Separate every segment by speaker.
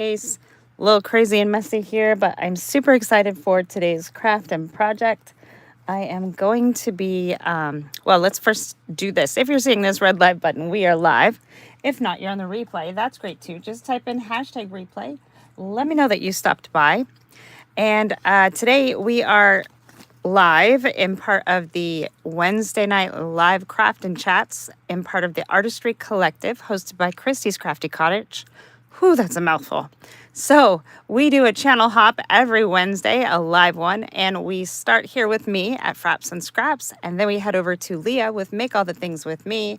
Speaker 1: A little crazy and messy here, but I'm super excited for today's craft and project. I am going to be, well, let's first do this. If you're seeing this red live button, we are live. If not, you're on the replay. That's great too. Just type in hashtag replay. Let me know that you stopped by. And today we are live in part of the Wednesday night live craft and chats in part of the Artistry Collective hosted by Christie's Crafty Cottage. Whew, that's a mouthful. So we do a channel hop every Wednesday, a live one, and we start here with me at Frapps Scraps, and then we head over to Leah with Make All the Things With Me.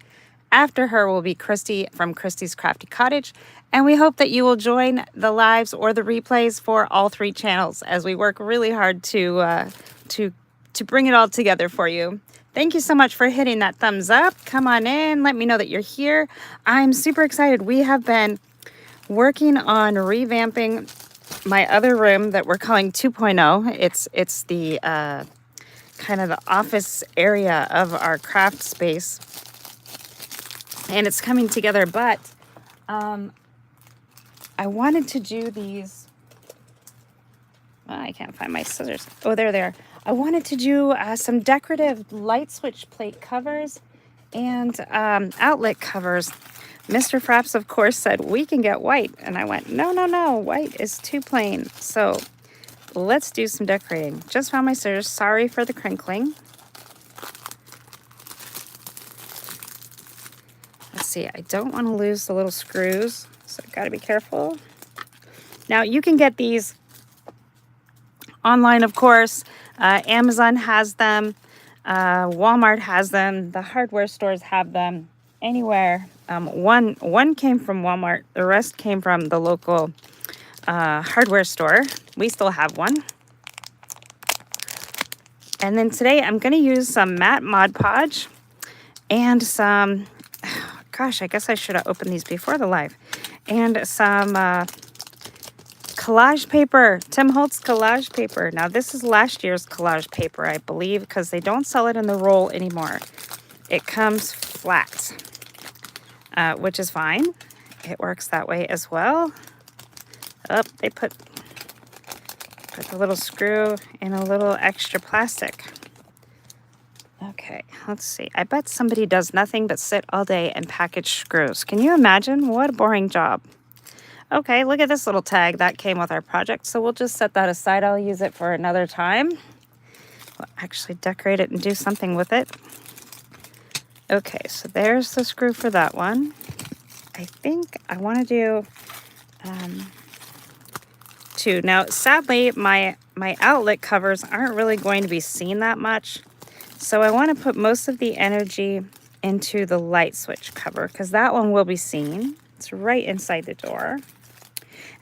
Speaker 1: After her will be Christy from Christie's Crafty Cottage, and we hope that you will join the lives or the replays for all three channels as we work really hard to bring it all together for you. Thank you so much for hitting that thumbs up. Come on in, let me know that you're here. I'm super excited. We have been working on revamping my other room that we're calling 2.0. It's the kind of the office area of our craft space, and it's coming together. But I wanted to do these. Well, I can't find my scissors. Oh, there they are. I wanted to do some decorative light switch plate covers and outlet covers. Mr. Frapps, of course, said, we can get white. And I went, no, no, no, white is too plain. So let's do some decorating. Just found my scissors. Sorry for the crinkling. Let's see. I don't want to lose the little screws, so I've got to be careful. Now, you can get these online, of course. Amazon has them. Walmart has them. The hardware stores have them. Anywhere. One came from Walmart. The rest came from the local hardware store. We still have one. And then today I'm going to use some matte Mod Podge and some, gosh, I guess I should have opened these before the live, and some collage paper, Tim Holtz collage paper. Now this is last year's collage paper, I believe, because they don't sell it in the roll anymore. It comes flat, which is fine. It works that way as well. Oh, they put the little screw in a little extra plastic. Okay, let's see. I bet somebody does nothing but sit all day and package screws. Can you imagine? What a boring job. Okay, look at this little tag that came with our project. So we'll just set that aside. I'll use it for another time. We'll actually decorate it and do something with it. Okay, so there's the screw for that one. I think I want to do two. Now, sadly, my outlet covers aren't really going to be seen that much. So I want to put most of the energy into the light switch cover because that one will be seen. It's right inside the door.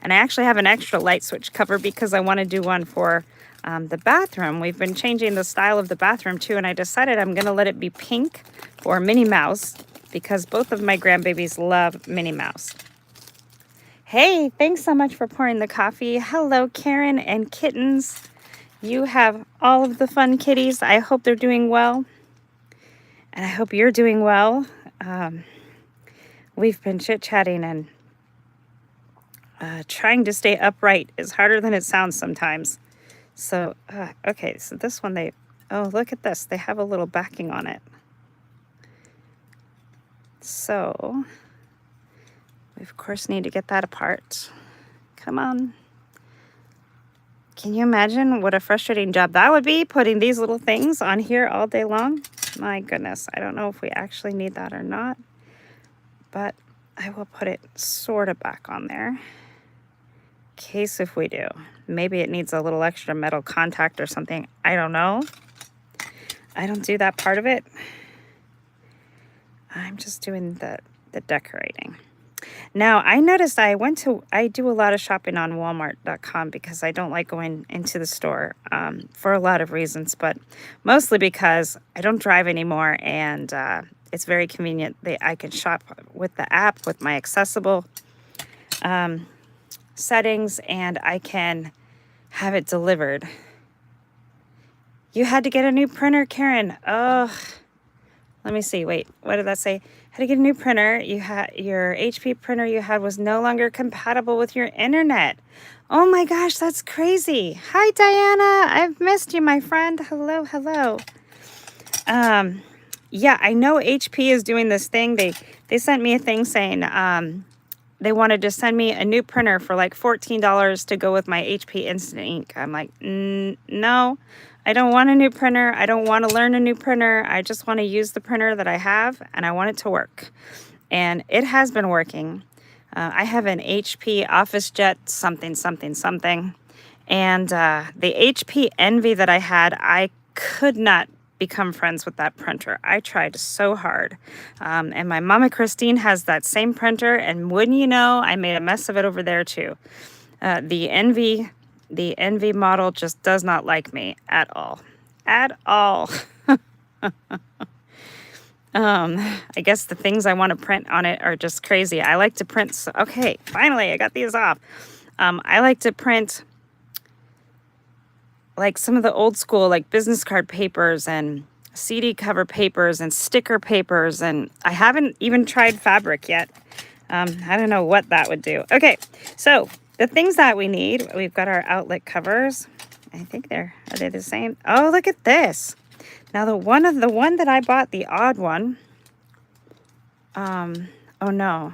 Speaker 1: And I actually have an extra light switch cover because I want to do one for the bathroom. We've been changing the style of the bathroom too, and I decided I'm going to let it be pink for Minnie Mouse because both of my grandbabies love Minnie Mouse. Hey, thanks so much for pouring the coffee. Hello, Karen and kittens. You have all of the fun kitties. I hope they're doing well, and I hope you're doing well. We've been chit-chatting, and trying to stay upright is harder than it sounds sometimes. So, okay, so this one, oh, look at this. They have a little backing on it. So, we, of course, need to get that apart. Come on. Can you imagine what a frustrating job that would be, putting these little things on here all day long? My goodness, I don't know if we actually need that or not, but I will put it sort of back on there. In case if we do. Maybe it needs a little extra metal contact or something. I don't know. I don't do that part of it. I'm just doing the decorating. Now, I noticed I do a lot of shopping on Walmart.com because I don't like going into the store for a lot of reasons, but mostly because I don't drive anymore, and it's very convenient that I can shop with the app with my accessible settings, and I can have it delivered. You had to get a new printer, Karen. Oh, let me see. Wait, what did that say? Had to get a new printer. You had your HP printer you had was no longer compatible with your internet. Oh my gosh, that's crazy. Hi, Diana. I've missed you, my friend. Hello, hello. Yeah, I know HP is doing this thing. They sent me a thing saying they wanted to send me a new printer for like $14 to go with my HP Instant Ink. I'm like, no, I don't want a new printer. I don't want to learn a new printer. I just want to use the printer that I have, and I want it to work. And it has been working. I have an HP OfficeJet something, something, something. And the HP Envy that I had, I could not become friends with that printer. I tried so hard. And my mama Christine has that same printer, and wouldn't you know, I made a mess of it over there too. The Envy model just does not like me at all. At all. I guess the things I want to print on it are just crazy. I like to print. Okay, finally, I got these off. I like to print like some of the old school, like business card papers and CD cover papers and sticker papers. And I haven't even tried fabric yet. I don't know what that would do. Okay, so the things that we need, we've got our outlet covers. I think are they the same? Oh, look at this. Now the one that I bought, the odd one. Oh no,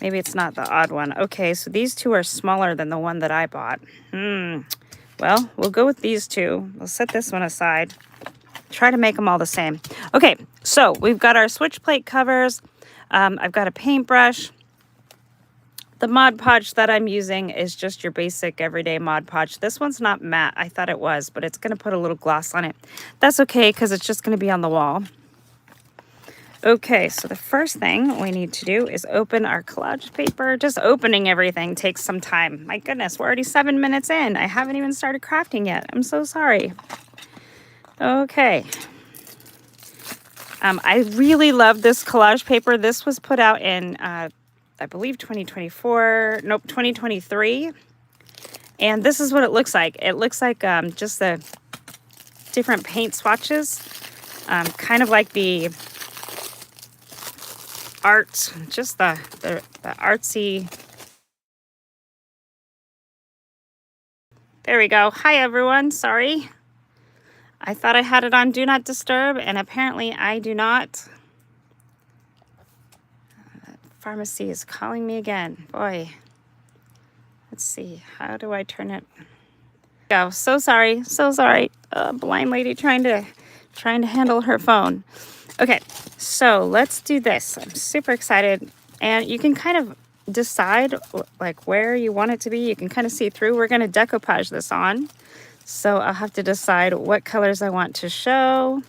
Speaker 1: maybe it's not the odd one. Okay, so these two are smaller than the one that I bought. Well, we'll go with these two. We'll set this one aside. Try to make them all the same. Okay, so we've got our switch plate covers. I've got a paintbrush. The Mod Podge that I'm using is just your basic everyday Mod Podge. This one's not matte. I thought it was, but it's going to put a little gloss on it. That's okay because it's just going to be on the wall. Okay, so the first thing we need to do is open our collage paper. Just opening everything takes some time. My goodness, we're already 7 minutes in. I haven't even started crafting yet. I'm so sorry. Okay. I really love this collage paper. This was put out in, I believe, 2024. Nope, 2023. And this is what it looks like. It looks like just the different paint swatches. Kind of like the art, just the artsy. There we go. Hi everyone, sorry. I thought I had it on Do Not Disturb, and apparently I do not. Pharmacy is calling me again. Boy. Let's see. How do I turn it? Go. So sorry. So sorry. Blind lady trying to handle her phone. Okay, so let's do this. I'm super excited. And you can kind of decide like where you want it to be. You can kind of see through. We're going to decoupage this on. So I'll have to decide what colors I want to show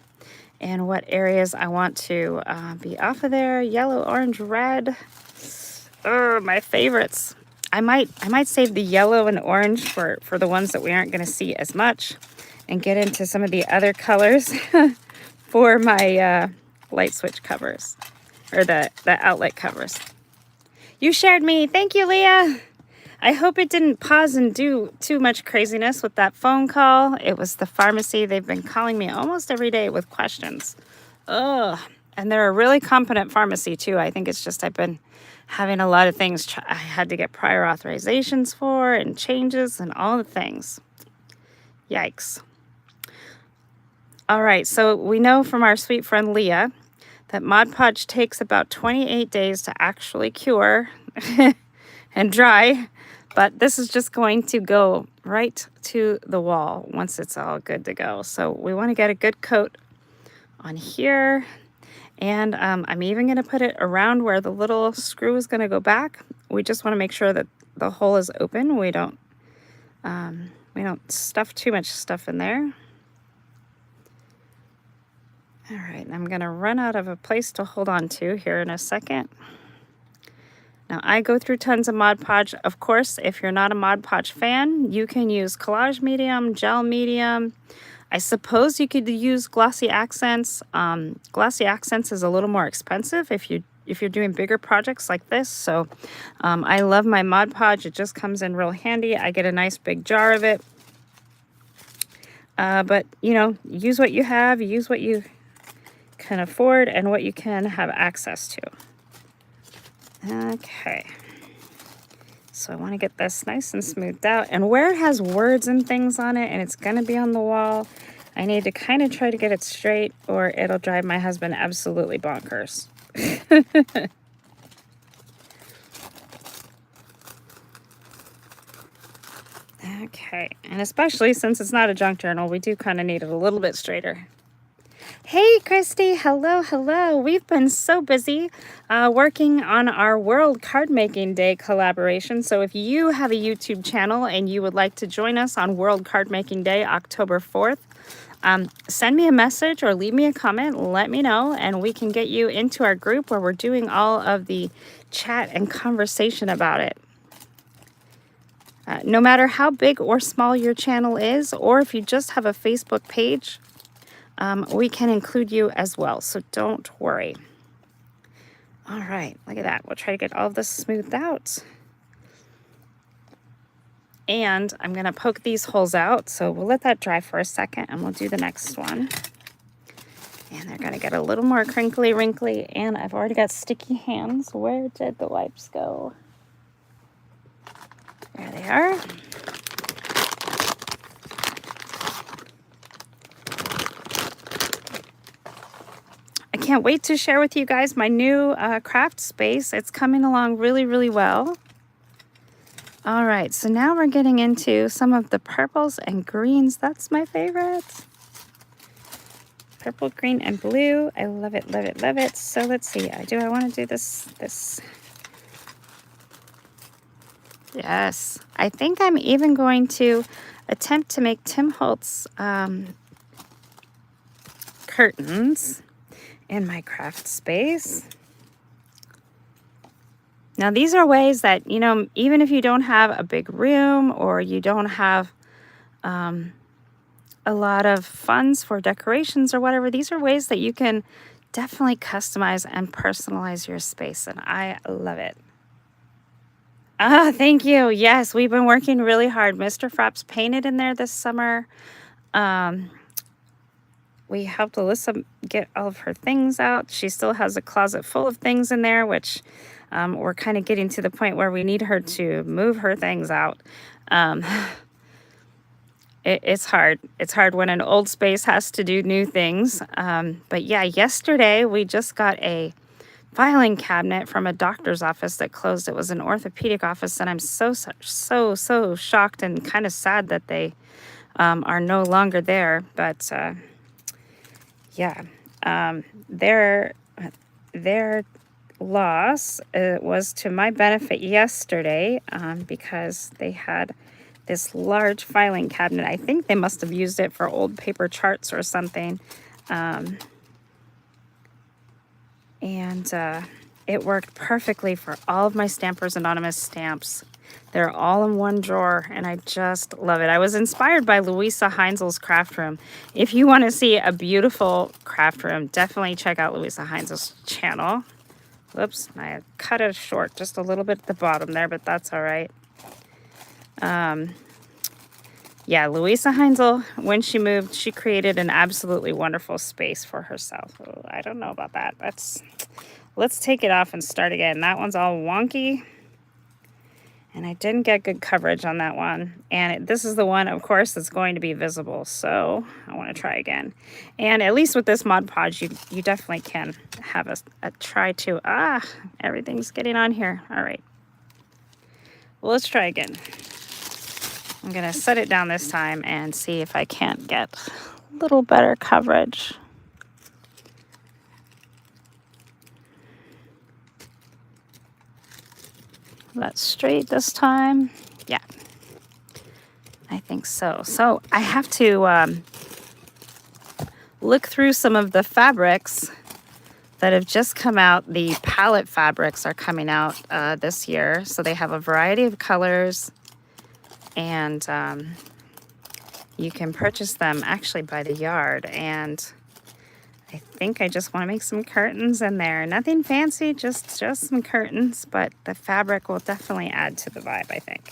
Speaker 1: and what areas I want to be off of there. Yellow, orange, red. Oh, my favorites. I might save the yellow and orange for the ones that we aren't going to see as much and get into some of the other colors for my light switch covers, or the outlet covers. You shared me. Thank you, Leah. I hope it didn't pause and do too much craziness with that phone call. It was the pharmacy. They've been calling me almost every day with questions. Ugh. And they're a really competent pharmacy too. I think it's just I've been having a lot of things I had to get prior authorizations for and changes and all the things. Yikes. All right, so we know from our sweet friend Leah that Mod Podge takes about 28 days to actually cure and dry, but this is just going to go right to the wall once it's all good to go. So we want to get a good coat on here, and I'm even going to put it around where the little screw is going to go back. We just want to make sure that the hole is open. We don't stuff too much stuff in there. All right, I'm going to run out of a place to hold on to here in a second. Now, I go through tons of Mod Podge. Of course, if you're not a Mod Podge fan, you can use collage medium, gel medium. I suppose you could use glossy accents. Glossy accents is a little more expensive if you're doing bigger projects like this. So I love my Mod Podge. It just comes in real handy. I get a nice big jar of it. But, you know, use what you have. Use what you can afford and what you can have access to. Okay. So I want to get this nice and smoothed out. And where it has words and things on it and it's going to be on the wall, I need to kind of try to get it straight or it'll drive my husband absolutely bonkers. Okay, and especially since it's not a junk journal, we do kind of need it a little bit straighter. Hey, Christy. Hello, hello. We've been so busy working on our World Card Making Day collaboration. So if you have a YouTube channel and you would like to join us on World Card Making Day, October 4th, send me a message or leave me a comment. Let me know, and we can get you into our group where we're doing all of the chat and conversation about it. No matter how big or small your channel is, or if you just have a Facebook page, we can include you as well, so don't worry. All right, look at that. We'll try to get all of this smoothed out. And I'm going to poke these holes out, so we'll let that dry for a second, and we'll do the next one. And they're going to get a little more crinkly, wrinkly, and I've already got sticky hands. Where did the wipes go? There they are. I can't wait to share with you guys my new craft space. It's coming along really, really well. All right, so now we're getting into some of the purples and greens. That's my favorite. Purple, green, and blue. I love it, love it, love it. So let's see. I want to do this. Yes, I think I'm even going to attempt to make Tim Holtz curtains in my craft space. Now, these are ways that, you know, even if you don't have a big room or you don't have a lot of funds for decorations or whatever, these are ways that you can definitely customize and personalize your space, and I love it. Thank you. Yes, we've been working really hard. Mr. Frapps painted in there this summer. We helped Alyssa get all of her things out. She still has a closet full of things in there, which we're kind of getting to the point where we need her to move her things out. It's hard. It's hard when an old space has to do new things. But yeah, yesterday we just got a filing cabinet from a doctor's office that closed. It was an orthopedic office, and I'm so shocked and kind of sad that they are no longer there. But yeah, their loss was to my benefit yesterday because they had this large filing cabinet. I think they must have used it for old paper charts or something. And it worked perfectly for all of my Stampers Anonymous stamps. They're all in one drawer, and I just love it. I was inspired by Louisa Heinzel's craft room. If you want to see a beautiful craft room, definitely check out Louisa Heinzel's channel. Whoops, I cut it short just a little bit at the bottom there, but that's all right. Yeah, Louisa Heinzel, when she moved, she created an absolutely wonderful space for herself. Oh, I don't know about that. Let's take it off and start again. That one's all wonky, and I didn't get good coverage on that one. And this is the one, of course, that's going to be visible, so I want to try again. And at least with this Mod Podge, you definitely can have a try to. Everything's getting on here. All right. Well, let's try again. I'm going to set it down this time and see if I can't get a little better coverage. That's straight this time. Yeah, I think so. So I have to look through some of the fabrics that have just come out. The palette fabrics are coming out this year. So they have a variety of colors. And you can purchase them actually by the yard. And I think I just want to make some curtains in there. Nothing fancy, just some curtains. But the fabric will definitely add to the vibe, I think.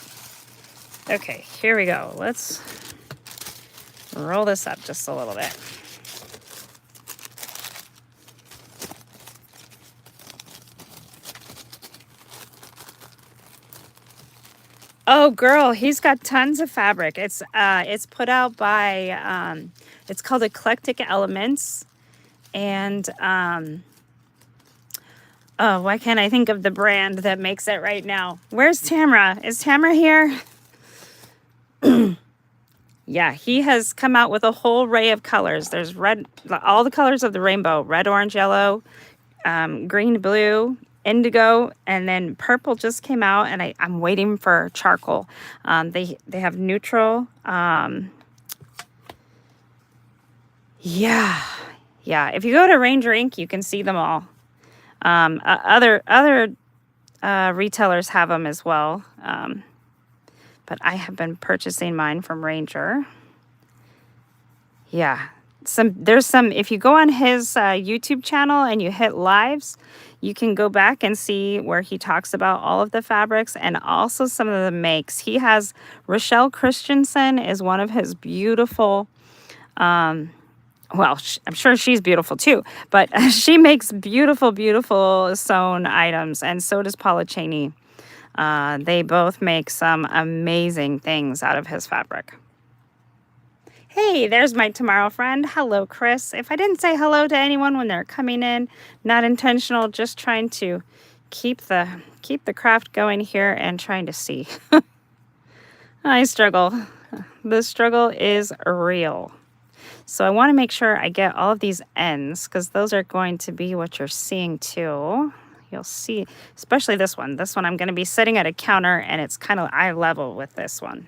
Speaker 1: Okay, here we go. Let's roll this up just a little bit. Oh, girl, he's got tons of fabric. It's put out by it's called Eclectic Elements, and oh, why can't I think of the brand that makes it right now? Where's Tamara? Is Tamara here? Yeah, he has come out with a whole array of colors. There's red, all the colors of the rainbow: red, orange, yellow, green, blue, indigo, and then purple just came out, and I'm waiting for charcoal. They have neutral. Yeah, yeah. If you go to Ranger Ink, you can see them all. Other retailers have them as well, but I have been purchasing mine from Ranger. Yeah, there's some. If you go on his YouTube channel and you hit lives, you can go back and see where he talks about all of the fabrics and also some of the makes. He has Rochelle Christensen is one of his beautiful. Well, I'm sure she's beautiful too, but she makes beautiful, beautiful sewn items, and so does Paula Cheney. They both make some amazing things out of his fabric. Hey, there's my tomorrow friend. Hello, Chris. If I didn't say hello to anyone when they're coming in, not intentional, just trying to keep the craft going here and trying to see. I struggle. The struggle is real. So I want to make sure I get all of these ends, because those are going to be what you're seeing too. You'll see, especially this one. This one I'm going to be sitting at a counter, and it's kind of eye level with this one.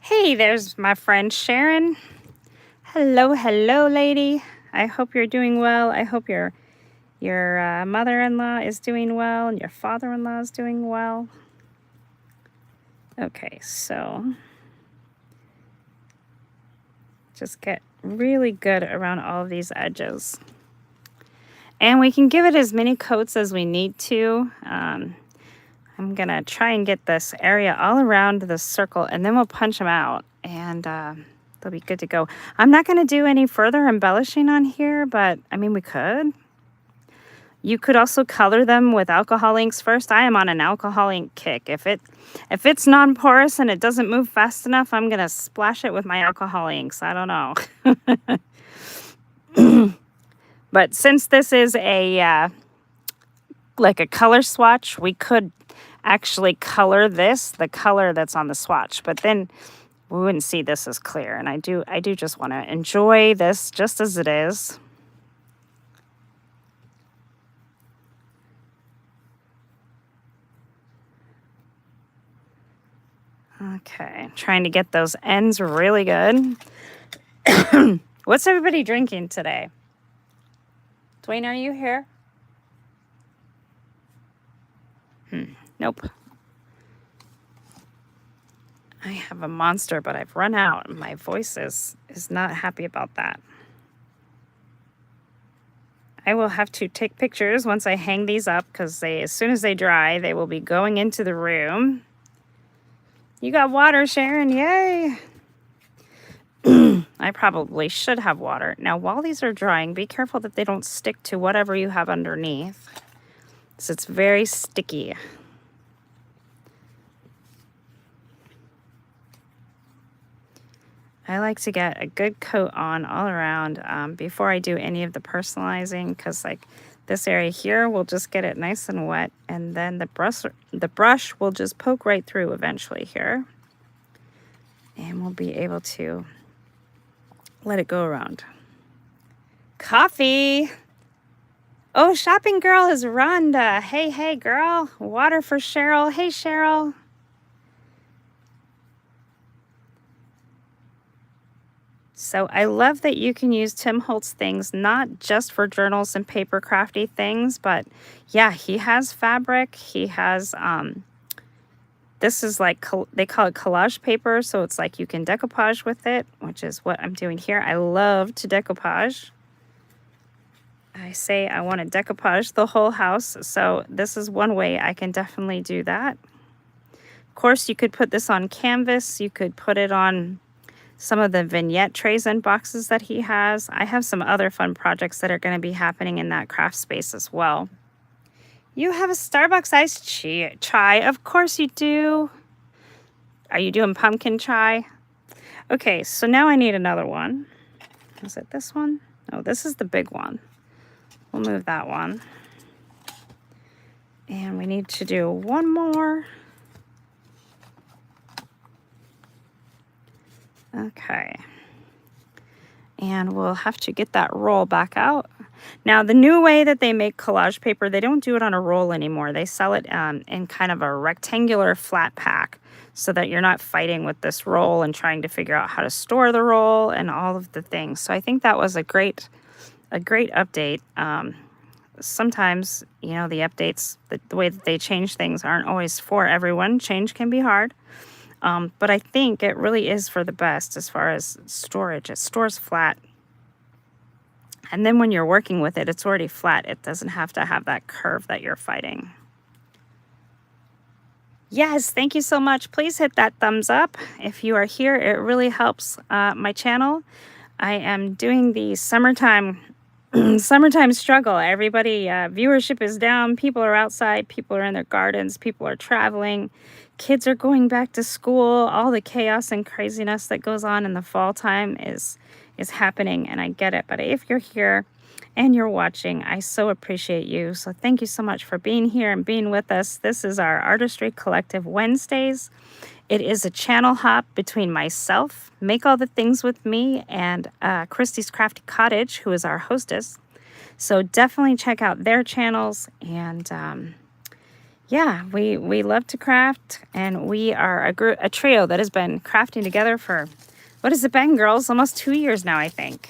Speaker 1: Hey, there's my friend Sharon. Hello, hello, lady. I hope you're doing well. I hope your mother-in-law is doing well, and your father-in-law is doing well. Okay, so just get really good around all of these edges. And we can give it as many coats as we need to. I'm going to try and get this area all around the circle, and then we'll punch them out, and they'll be good to go. I'm not going to do any further embellishing on here, but, I mean, we could. You could also color them with alcohol inks first. I am on an alcohol ink kick. If it's non-porous and it doesn't move fast enough, I'm going to splash it with my alcohol inks. I don't know. But since this is a like a color swatch, we could actually color this, the color that's on the swatch, but then we wouldn't see this as clear. And I do just want to enjoy this just as it is. Okay, trying to get those ends really good. What's everybody drinking today? Dwayne, are you here? Nope. I have a Monster, but I've run out. My voice is not happy about that. I will have to take pictures once I hang these up, because as soon as they dry, they will be going into the room. You got water, Sharon. Yay. I probably should have water. Now, while these are drying, be careful that they don't stick to whatever you have underneath, so it's very sticky. I like to get a good coat on all around before I do any of the personalizing, because like this area here will just get it nice and wet, and then the brush will just poke right through eventually here, and we'll be able to let it go around. Coffee. Oh, shopping girl is Rhonda. Hey, girl. Water for Cheryl. Hey, Cheryl. So I love that you can use Tim Holtz things, not just for journals and paper crafty things, but yeah, he has fabric. He has, this is like, they call it collage paper. So it's like you can decoupage with it, which is what I'm doing here. I love to decoupage. I say I want to decoupage the whole house. So this is one way I can definitely do that. Of course, you could put this on canvas. You could put it on some of the vignette trays and boxes that he has. I have some other fun projects that are going to be happening in that craft space as well. You have a Starbucks iced chai. Of course you do. Are you doing pumpkin chai? Okay, so now I need another one. Is it this one? No, this is the big one. We'll move that one. And we need to do one more. Okay. And we'll have to get that roll back out. Now, the new way that they make collage paper, they don't do it on a roll anymore. They sell it in kind of a rectangular flat pack so that you're not fighting with this roll and trying to figure out how to store the roll and all of the things. So I think that was a great update. Sometimes, you know, the updates, the way that they change things aren't always for everyone. Change can be hard. But I think it really is for the best as far as storage. It stores flat. And then when you're working with it, it's already flat. It doesn't have to have that curve that you're fighting. Yes, thank you so much. Please hit that thumbs up. If you are here, it really helps my channel. I am doing the summertime struggle. Everybody, viewership is down. People are outside. People are in their gardens. People are traveling. Kids are going back to school. All the chaos and craziness that goes on in the fall time is happening, and I get it. But if you're here and you're watching, I so appreciate you. So thank you so much for being here and being with us. This is our Artistry Collective Wednesdays. It is a channel hop between myself, Make All the Things With Me, and Christy's Crafty Cottage, who is our hostess. So definitely check out their channels. And yeah, we love to craft, and we are a trio that has been crafting together for, what has it been, girls? Almost 2 years now, I think.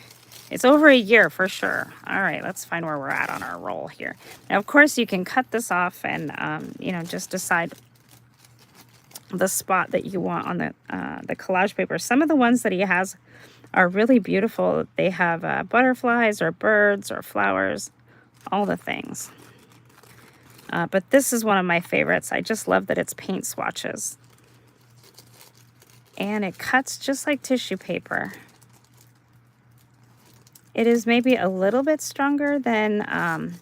Speaker 1: It's over a year for sure. All right, let's find where we're at on our roll here. Now, of course, you can cut this off and, you know, just decide the spot that you want on the collage paper. Some of the ones that he has are really beautiful. They have butterflies or birds or flowers, all the things. But this is one of my favorites. I just love that it's paint swatches. And it cuts just like tissue paper. It is maybe a little bit stronger than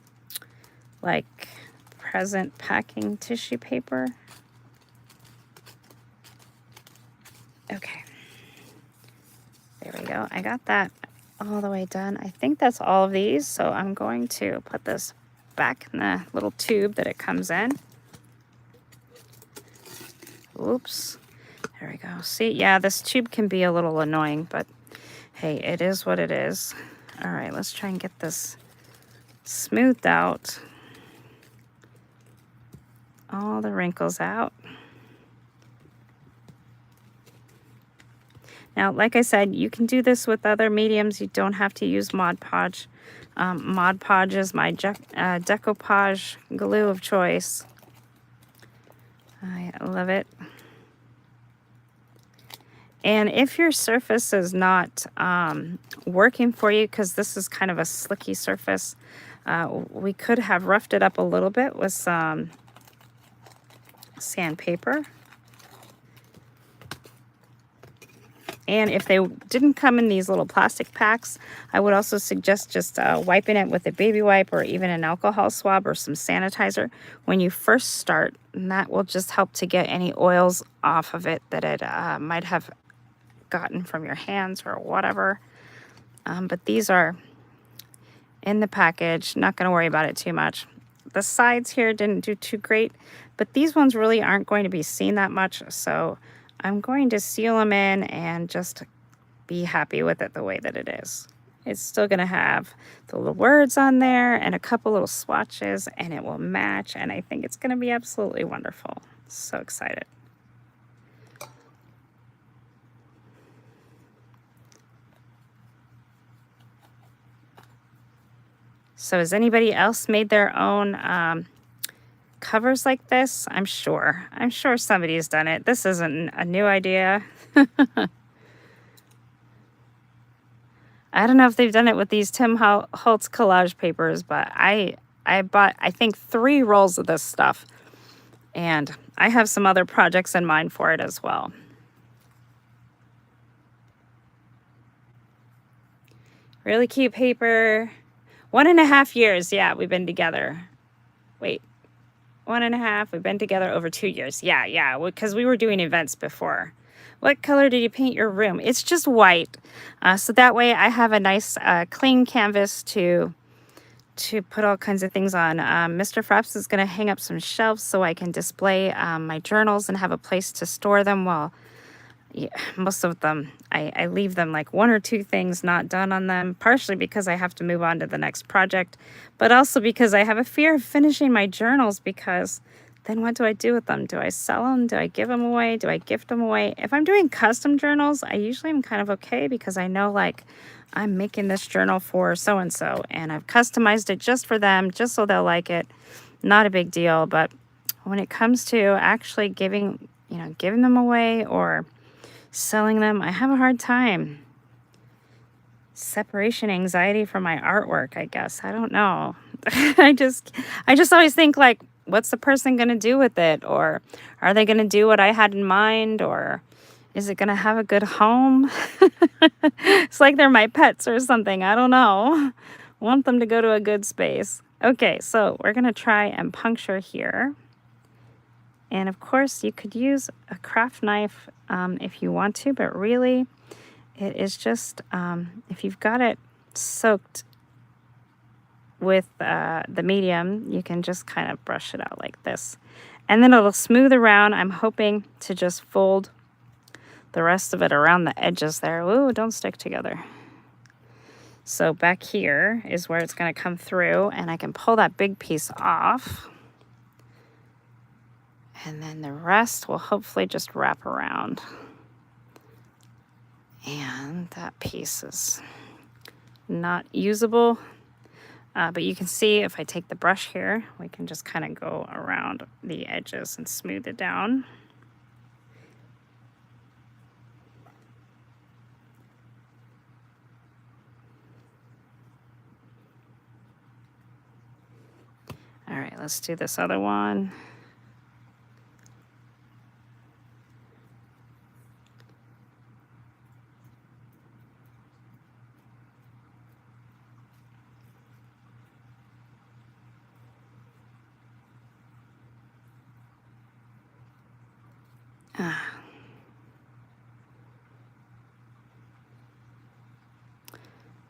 Speaker 1: like present packing tissue paper. Okay. There we go. I got that all the way done. I think that's all of these. So I'm going to put this back in the little tube that it comes in. Oops. There we go. See, yeah, this tube can be a little annoying, but hey, it is what it is. All right, let's try and get this smoothed out. All the wrinkles out. Now, like I said, you can do this with other mediums. You don't have to use Mod Podge. Mod Podge is my decoupage glue of choice. I love it. And if your surface is not working for you, because this is kind of a slicky surface, we could have roughed it up a little bit with some sandpaper. And if they didn't come in these little plastic packs, I would also suggest just wiping it with a baby wipe or even an alcohol swab or some sanitizer when you first start. And that will just help to get any oils off of it that it might have gotten from your hands or whatever. But these are in the package. Not going to worry about it too much. The sides here didn't do too great, but these ones really aren't going to be seen that much. So I'm going to seal them in and just be happy with it the way that it is. It's still going to have the little words on there and a couple little swatches, and it will match, and I think it's going to be absolutely wonderful. So excited. So has anybody else made their own covers like this? I'm sure somebody's done it. This isn't a new idea. I don't know if they've done it with these Tim Holtz collage papers, but I bought, I think, 3 rolls of this stuff. And I have some other projects in mind for it as well. Really cute paper. 1.5 years, yeah, we've been together. Wait. 1.5. We've been together over 2 years. Yeah, because we were doing events before. What color did you paint your room? It's just white. So that way I have a nice clean canvas to put all kinds of things on. Mr. Frapps is going to hang up some shelves so I can display my journals and have a place to store them. Well, yeah, most of them, I leave them like 1 or 2 things not done on them, partially because I have to move on to the next project, but also because I have a fear of finishing my journals, because then what do I do with them? Do I sell them? Do I give them away? Do I gift them away? If I'm doing custom journals, I usually am kind of okay, because I know like I'm making this journal for so-and-so and I've customized it just for them, just so they'll like it. Not a big deal. But when it comes to actually giving them away or selling them, I have a hard time. Separation anxiety from my artwork, I guess. I don't know. I just always think like, what's the person going to do with it? Or are they going to do what I had in mind? Or is it going to have a good home? It's like they're my pets or something. I don't know. Want them to go to a good space. Okay, so we're going to try and puncture here. And of course, you could use a craft knife if you want to, but really, it is just, if you've got it soaked with the medium, you can just kind of brush it out like this. And then it'll smooth around. I'm hoping to just fold the rest of it around the edges there. Ooh, don't stick together. So back here is where it's going to come through, and I can pull that big piece off. And then the rest will hopefully just wrap around. And that piece is not usable. But you can see if I take the brush here, we can just kind of go around the edges and smooth it down. All right, let's do this other one.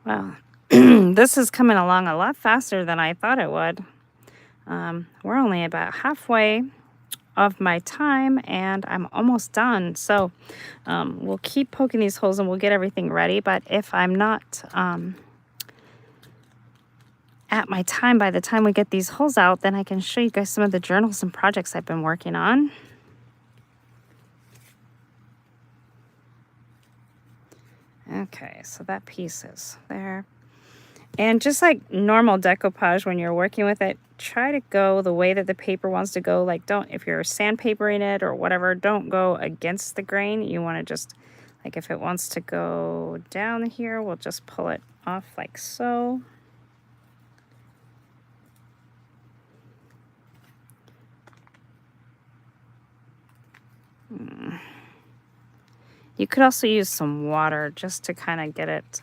Speaker 1: Well, this is coming along a lot faster than I thought it would. We're only about halfway of my time and I'm almost done. So we'll keep poking these holes and we'll get everything ready. But if I'm not at my time by the time we get these holes out, then I can show you guys some of the journals and projects I've been working on. Okay, so that piece is there. And just like normal decoupage, when you're working with it, try to go the way that the paper wants to go. Like, don't, if you're sandpapering it or whatever, don't go against the grain. You want to just, like, if it wants to go down here, we'll just pull it off like so. You could also use some water just to kind of get it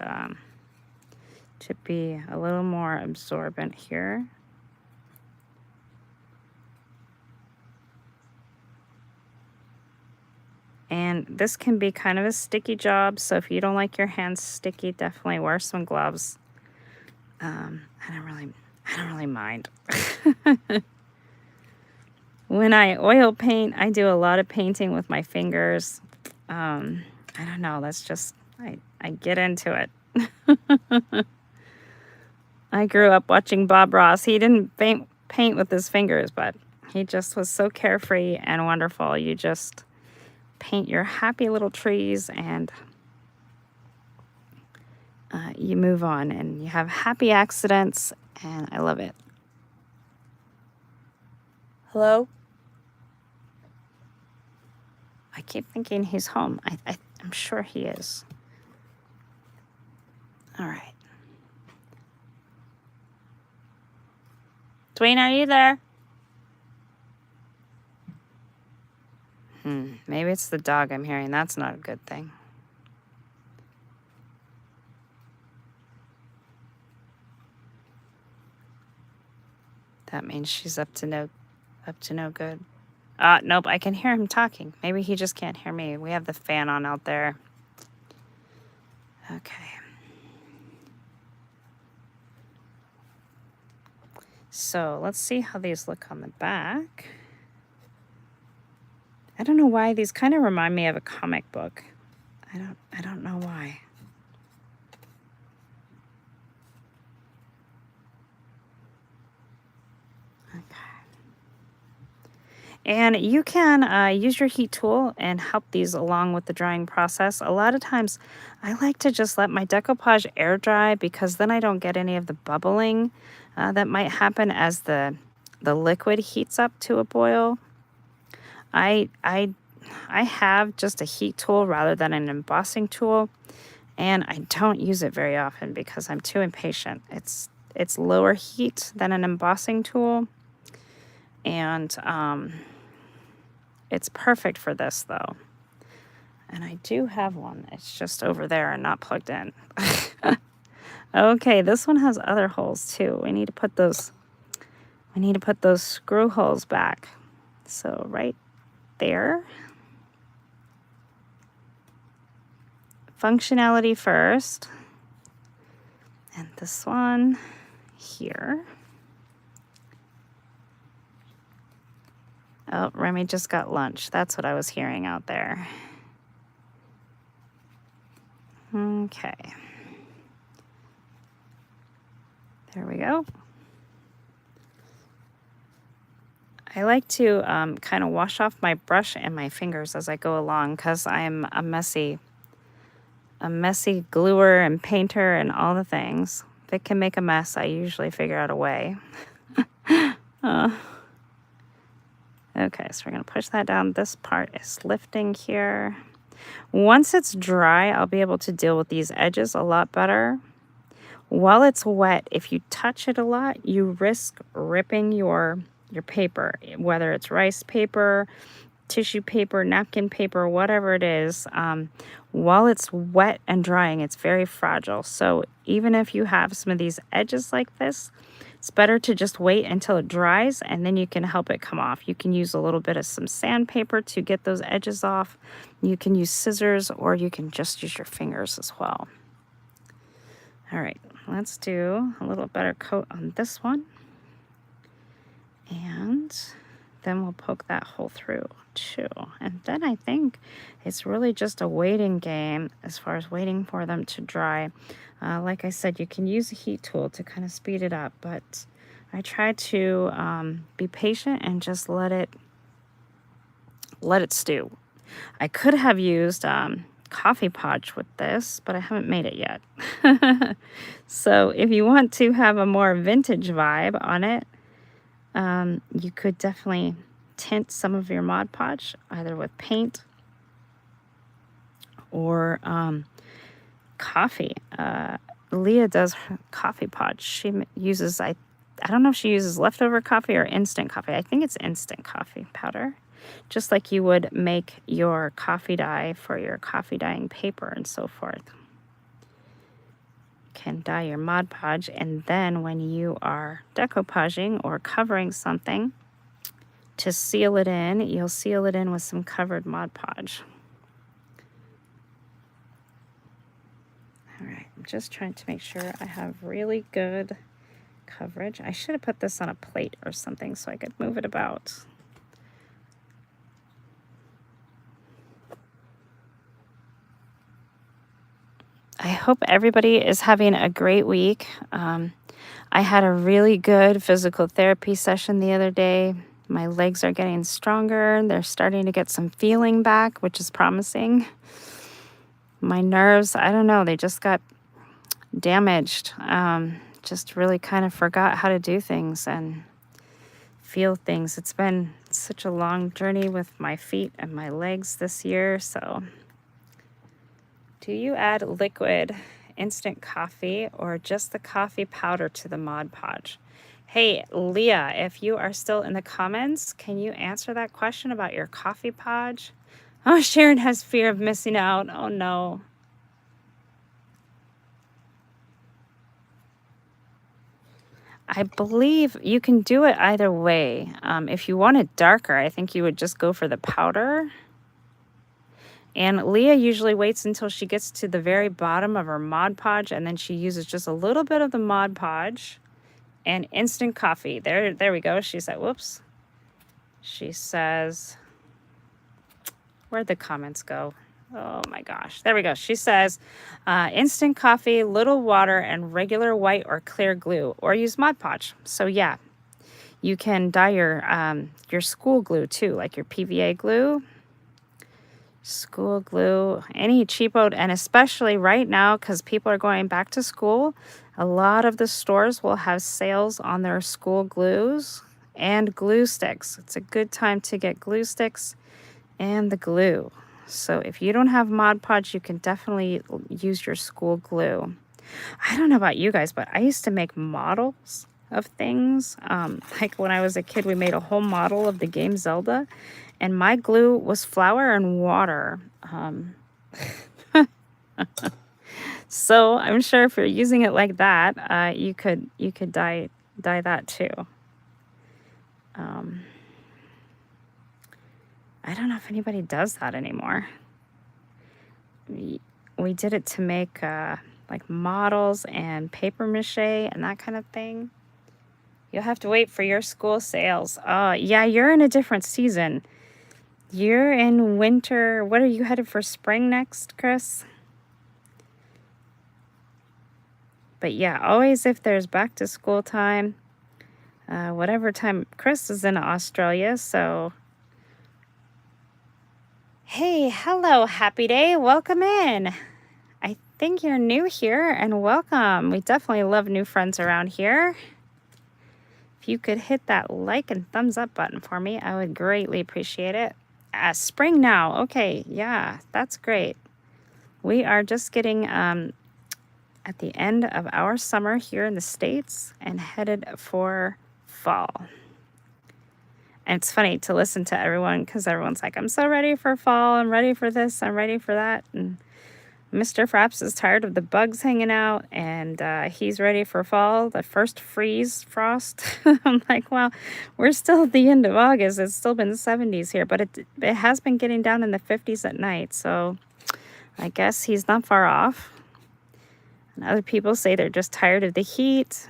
Speaker 1: to be a little more absorbent here. And this can be kind of a sticky job, so if you don't like your hands sticky, definitely wear some gloves. I don't really mind. When I oil paint, I do a lot of painting with my fingers. I don't know, that's just, I get into it. I grew up watching Bob Ross. He didn't paint with his fingers, but he just was so carefree and wonderful. You just paint your happy little trees and you move on and you have happy accidents, and I love it. Hello? I keep thinking he's home. I'm sure he is. All right. Dwayne, are you there? Maybe it's the dog I'm hearing. That's not a good thing. That means she's up to no Up to no good. Nope, I can hear him talking. Maybe he just can't hear me. We have the fan on out there. Okay. So let's see how these look on the back. I don't know why these kind of remind me of a comic book. I don't know why. And you can use your heat tool and help these along with the drying process. A lot of times I like to just let my decoupage air dry because then I don't get any of the bubbling that might happen as the liquid heats up to a boil. I have just a heat tool rather than an embossing tool, and I don't use it very often because I'm too impatient. It's lower heat than an embossing tool, and it's perfect for this though. And I do have one. It's just over there and not plugged in. Okay, this one has other holes too. We need to put those screw holes back. So right there. Functionality first. And this one here. Oh, Remy just got lunch. That's what I was hearing out there. Okay. There we go. I like to kind of wash off my brush and my fingers as I go along because I'm a messy gluer and painter and all the things. If it can make a mess, I usually figure out a way. Okay, so we're going to push that down. This part is lifting here. Once it's dry, I'll be able to deal with these edges a lot better. While it's wet, if you touch it a lot, you risk ripping your paper, whether it's rice paper, tissue paper, napkin paper, whatever it is. While it's wet and drying, it's very fragile. So even if you have some of these edges like this, it's better to just wait until it dries and then you can help it come off. You can use a little bit of some sandpaper to get those edges off. You can use scissors or you can just use your fingers as well. All right, let's do a little better coat on this one. And then we'll poke that hole through too. And then I think it's really just a waiting game as far as waiting for them to dry. Like I said, you can use a heat tool to kind of speed it up, but I try to be patient and just let it stew. I could have used coffee podge with this, but I haven't made it yet. So if you want to have a more vintage vibe on it, you could definitely tint some of your Mod Podge either with paint or coffee. Leah does her coffee podge. She uses, I don't know if she uses leftover coffee or instant coffee. I think it's instant coffee powder. Just like you would make your coffee dye for your coffee dyeing paper and so forth. Can dye your Mod Podge, and then when you are decoupaging or covering something to seal it in, you'll seal it in with some covered Mod Podge. All right, I'm just trying to make sure I have really good coverage. I should have put this on a plate or something so I could move it about. I hope everybody is having a great week. I had a really good physical therapy session the other day. My legs are getting stronger. They're starting to get some feeling back, which is promising. My nerves, I don't know, they just got damaged. Just really kind of forgot how to do things and feel things. It's been such a long journey with my feet and my legs this year, so... Do you add liquid instant coffee or just the coffee powder to the Mod Podge? Hey, Leah, if you are still in the comments, can you answer that question about your coffee podge? Oh, Sharon has fear of missing out. Oh, no. I believe you can do it either way. If you want it darker, I think you would just go for the powder. And Leah usually waits until she gets to the very bottom of her Mod Podge, and then she uses just a little bit of the Mod Podge and instant coffee. There we go. She said, whoops. She says, where'd the comments go? Oh my gosh. There we go. She says, instant coffee, little water, and regular white or clear glue, or use Mod Podge. So yeah, you can dye your school glue too, like your PVA glue. School glue, any cheapo, and especially right now because people are going back to school, a lot of the stores will have sales on their school glues and glue sticks. It's a good time to get glue sticks and the glue. So if you don't have Mod Podge, you can definitely use your school glue. I don't know about you guys, but I used to make models of things. Like when I was a kid, we made a whole model of the game Zelda. And my glue was flour and water. So I'm sure if you're using it like that, you could dye that too. I don't know if anybody does that anymore. We did it to make like models and paper mache and that kind of thing. You'll have to wait for your school sales. Yeah, you're in a different season. You're in winter. What are you headed for spring next, Chris? But yeah, always if there's back to school time, whatever time. Chris is in Australia, so. Hey, hello, happy day. Welcome in. I think you're new here and welcome. We definitely love new friends around here. If you could hit that like and thumbs up button for me, I would greatly appreciate it. Spring now. Okay, yeah, that's great. We are just getting at the end of our summer here in the States and headed for fall. And it's funny to listen to everyone because everyone's like, I'm so ready for fall. I'm ready for this. I'm ready for that. And Mr. Frapps is tired of the bugs hanging out and he's ready for fall, the first frost. I'm like, well, we're still at the end of August. It's still been 70s here, but it has been getting down in the 50s at night. So I guess he's not far off. And other people say they're just tired of the heat.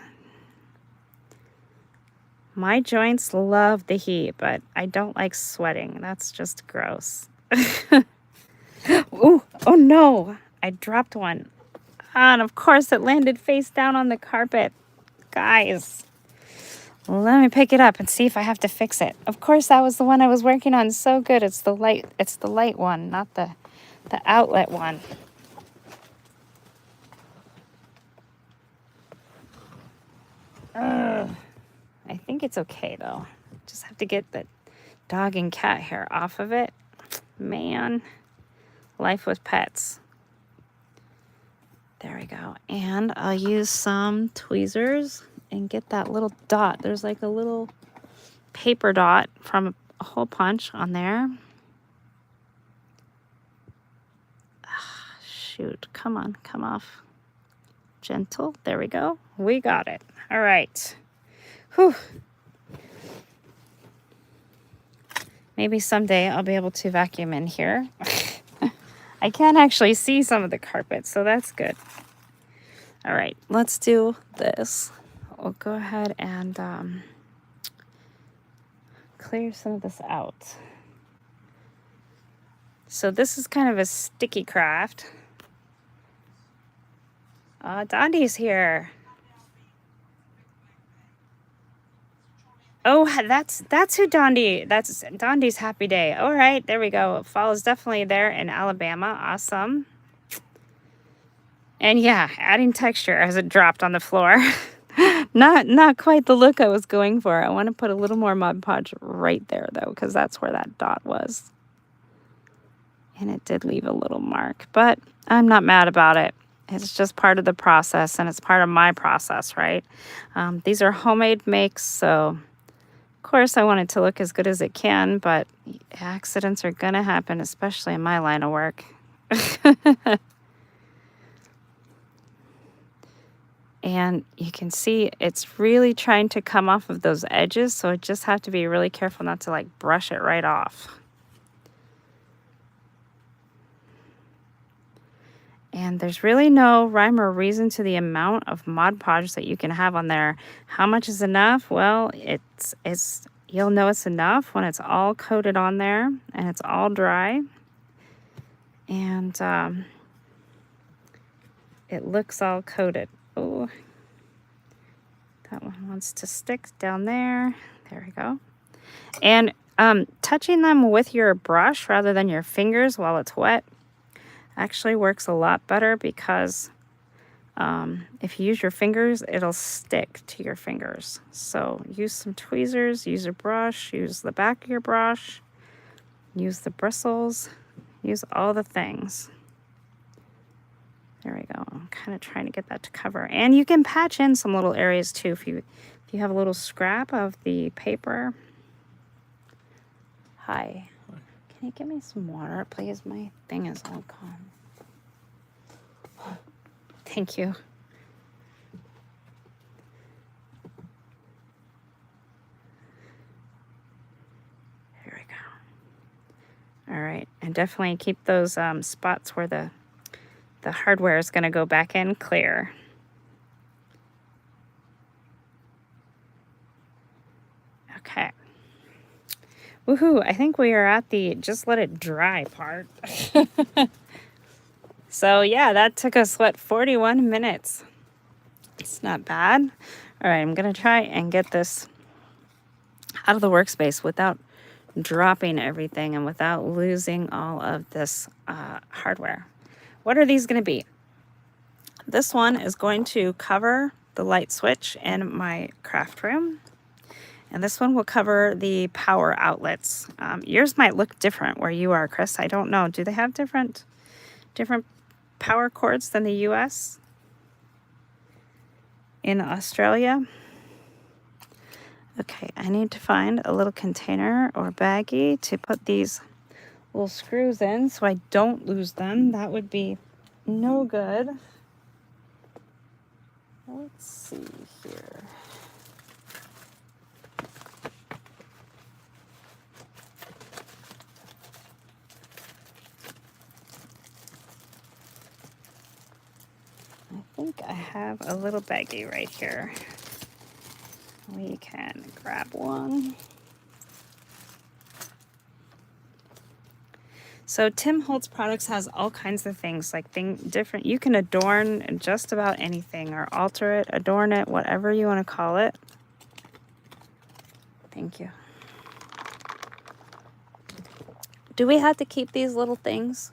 Speaker 1: My joints love the heat, but I don't like sweating. That's just gross. Ooh, oh no. I dropped one. And of course it landed face down on the carpet. Guys, let me pick it up and see if I have to fix it. Of course that was the one I was working on so good. It's the light one, not the outlet one. I think it's okay though. Just have to get the dog and cat hair off of it. Man, life with pets. There we go. And I'll use some tweezers and get that little dot. There's like a little paper dot from a hole punch on there. Shoot, come on, come off. Gentle, there we go. We got it. All right. Whew. Maybe someday I'll be able to vacuum in here. I can actually see some of the carpet, so that's good. All right, let's do this. We'll go ahead and clear some of this out. So this is kind of a sticky craft. Dondi's here. Oh, that's who Dondi. That's Dondi's happy day. All right, there we go. Fall is definitely there in Alabama. Awesome. And yeah, adding texture as it dropped on the floor. Not quite the look I was going for. I want to put a little more Mod Podge right there though, because that's where that dot was. And it did leave a little mark, but I'm not mad about it. It's just part of the process, and it's part of my process, right? These are homemade makes, so of course I want it to look as good as it can, but accidents are gonna happen, especially in my line of work. And you can see it's really trying to come off of those edges, so I just have to be really careful not to like brush it right off. And there's really no rhyme or reason to the amount of Mod Podge that you can have on there. How much is enough? Well, it's you'll know it's enough when it's all coated on there and it's all dry. And it looks all coated. Oh, that one wants to stick down there. There we go. And touching them with your brush rather than your fingers while it's wet actually works a lot better, because if you use your fingers, it'll stick to your fingers. So use some tweezers, use a brush, use the back of your brush, use the bristles, use all the things. There we go. I'm kind of trying to get that to cover. And you can patch in some little areas too if you have a little scrap of the paper. Hi. Can you give me some water, please? My thing is all gone. Thank you. Here we go. All right. And definitely keep those spots where the hardware is going to go back in clear. Okay. Woohoo, I think we are at the just let it dry part. So yeah, that took us, what, 41 minutes. It's not bad. All right, I'm going to try and get this out of the workspace without dropping everything and without losing all of this hardware. What are these going to be? This one is going to cover the light switch in my craft room. And this one will cover the power outlets. Yours might look different where you are, Chris. I don't know. Do they have different power cords than the US? In Australia? Okay, I need to find a little container or baggie to put these little screws in so I don't lose them. That would be no good. Let's see here. I think I have a little baggie right here. We can grab one. So Tim Holtz Products has all kinds of things, like different. You can adorn just about anything, or alter it, adorn it, whatever you want to call it. Thank you. Do we have to keep these little things?